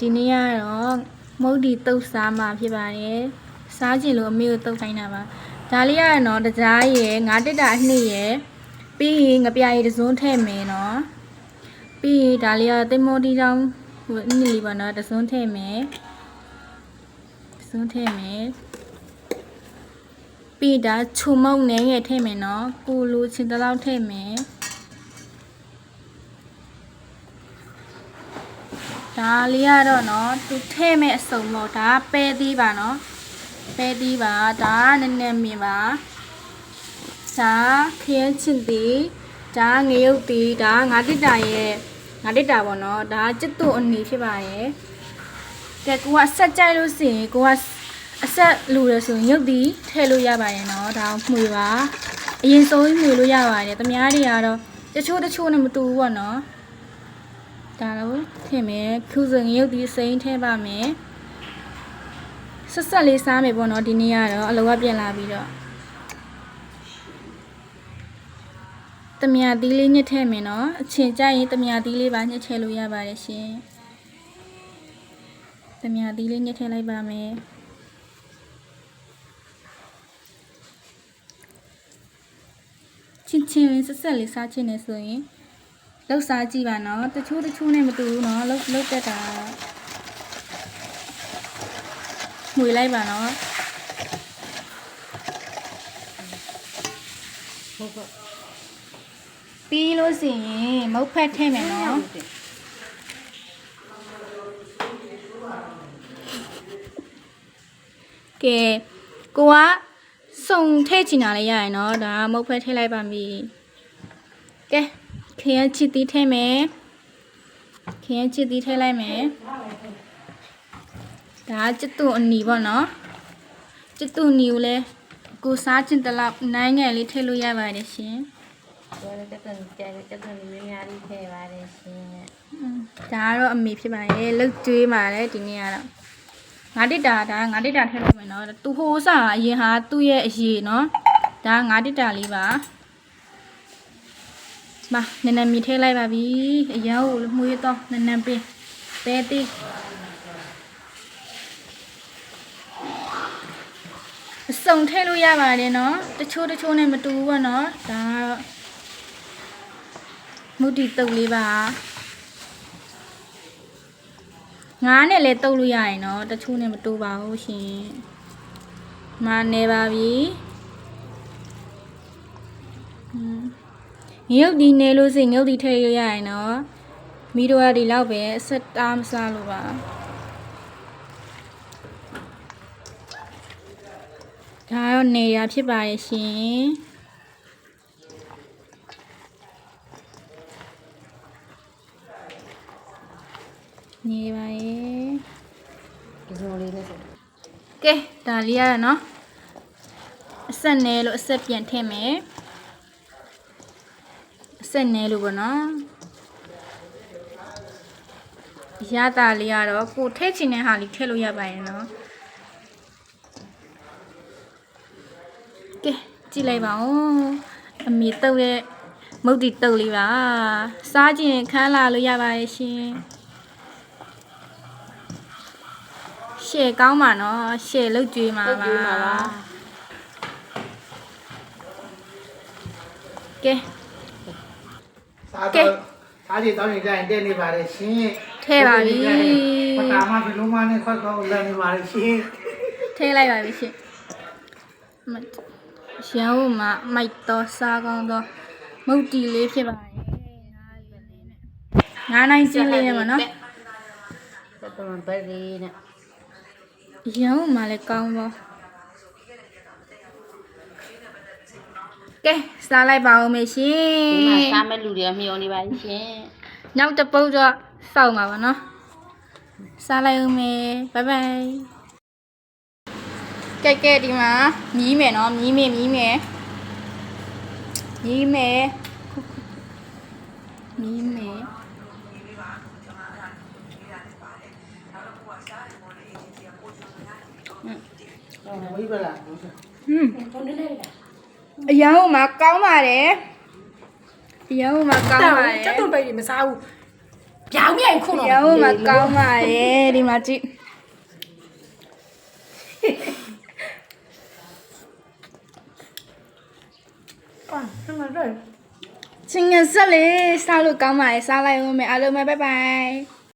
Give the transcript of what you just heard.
ဒီနေ့ကတော့မုတ်ဒီတုတ်စားမှာဖြစ်ပါတယ်စားချင်လို့အမေကိုတုတ်ခိုင်းတာပါဒါလေးရတော့တကြားရယ်ငါတက်တာအနှစ်ရယ်ပြီးရင်ငပြာရည်တစုံထည့်မယ်နော်ပြီးရင်ဒါလေးကတိမ်မောတီချောင်းဟိုအနှစ်လေးပါနော်တစုံထည့်မယ်ပြီးဒါချုံမုံနဲ့ငယ်ထည့်မယ်နော်ကိုလိုချင်တဲ့လောက်ထည့်မယ်ဒါလေးကတော့နော်သူထည့်မဲ့အစုံပေါ့ဒါပဲသီးပါနော်ပဲသီးပါဒါနည်းနည်းမြင်ပါဒါခရမ်းချင်သီးဒါငရုတ်သီးဒါငါတစ်တာရဲ့ငါတစ်တာပေါ့နော်ဒါကျက်သွအနီဖြစ်ပါရဲ့ကဲကိုကဆက်ကြိုက်လို့ရှိရင်ကိုကအဆက်လူရဆိုရင်ရုပ်သီးထည့်လို့ရပါရဲ့နော်ဒါမှွေပါအရင်ဆုံးမှွေလို့ရပါတယ်တမားတွေကတော့တချို့နဲ့မတူဘူးပေါ့နော်ဒါတော့ထည့်မယ်ခူးစင်ရုပ်သီးစိမ့်ထည့်ပါမယ်ဆက်လေးစားမယ်ပေါ့နော်ဒီနေ့ကတော့အလောကပြန်လာပြီးတော့တမယာသီးလေးညှစ်ထည့်မယ်နော်အချင်ကြရင်တမယာသီးလေးပါညှစ်ထည့်လို့ရပါတယ်ရှင်တမယာသီးလေးညှစ်ထည့်လိုက်ပါမယ်ချင်းဆက်လေးစားချင်နေဆိုရင်လောက်စားကြည့်ပါနော်တချို့နဲ့မတူဘူးနော်လောက်တက်တာမှွေလိုက်ပါနော်ဟုတ်ပါပြီးလို့ရှိရင်မုတ်ဖက်ထည့်မယ်နော်ကဲကိုကစုံထည့်ချင်တာလေးရရင်နော်ဒါမုတ်ဖက်ထည့်လိုက်ပါပြီကဲခရမ်းချစ်သီးထည့်မယ်ခရမ်းချစ်သီးထည့်လိုက်မယ်ဒါကျက်သွအနီပေါ့နော်ကျက်သွအနီကိုလည်းကိုစားချင်တဲ့လောက်နိုင်ငယ်လေးထည့်လို့ရပါတယ်ရှင်ကိုလည်းကျက်သွလေးများလေးထည့်ပါတယ်ရှင်ဒါကတော့အမေဖြစ်ပါရဲ့လှုပ်ကျွေးပါတယ်ဒီနေ့ကတော့ငါတစ်တာထည့်လိုက်မယ်နော်သူဟိုးစားအရင်ဟာသူ့ရဲ့အရေးနော်ဒါငါတစ်တာလေးပါမနည်းနည်းမြထည့်လိုက်ပါပြီအရောင်ကိုမှုရတော့နည်းနည်းပေးပဲတိအစုံထည့်လို့ရပါတယ်နော်တချို့နဲ့မတူဘူးပေါ့နော်ဒါကတော့မုတ်တီတုပ်လေးပါငါးနဲ့လည်းတုပ်လို့ရရင်နော်တချို့နဲ့မတူပါဘူးရှင်မနေပါပြီငရုတ်ဒီနေလို့စိငရုတ်ဒီထည့်ရရရင်နော်မီတို့ကဒီလောက်ပဲဆက်တားမစားလို့ပါဒါတော့နေရဖြစ်ပါရဲ့ရှင်နေပါရဲ့ဒီလိုလေးနဲ့ကဲဒါလေးရနော်အဆက်နေလို့အဆက်ပြန်ထည့်မယ်ဆက်နေလို့ပေါ့နော်ရတာလေးကတော့ကိုထည့်ချင်တဲ့ဟာလေးထည့်လို့ရပါရဲ့နော်ကဲကြည့်လိုက်ပါဦးအမေတုပ်ရဲ့မုတ်တီတုပ်လေးပါစားကြည့်ရင်ခန်းလာလို့ရပါရဲ့ရှင်ရှေ့ကောင်းပါနော်ရှေ့လုတ်ကြွေးမှာပါကဲစားကြည့်တောင်းနေကြရင်တက်နေပါလေရှင်ထဲပါပြီပတာမဘလုံးမနဲ့ခွက်ခေါက်လည်နေပါလေရှင်ထဲလိုက်ပါပြီရှင်ရောင်းမှာမိုက်တော့စားကောင်းတော့မုတ်တီလေးဖြစ်ပါရဲ့ငါးနိုင်စင်းလေးနဲ့မနော်တက်တမန်ပဲလေးနဲ့ရောင်းမှာလည်းကောင်းပါကဲစားလိုက်ပါဦးမေရှင်ဒီမှာစားမဲ့လူတွေမျောနေပါရှင်နောက်တစ်ပုတ်တော့စောက်မှာပါနော်စားလိုက်ဦးမေဘိုင်ဘိုင်ကဲဒီမှာမြည်မယ်နော်မြည်မယ်ဝိပလာအရောင်းမှာကောင်းပါတယ်အရောင်းမှာကောင်းပါတယ်ကျက်သွန်ပဲမစားဘူး ပြောင်းပြန်ခုတော့ ရောင်းမှာကောင်းပါရဲ့ဒီမှာကြည့် 啊，这么热。 ချင်းငယ်ဆက်လေးစားလို့ကောင်းပါရဲ့စားလိုက်ဦးမယ်အားလုံးပဲဘိုင်ဘိုင်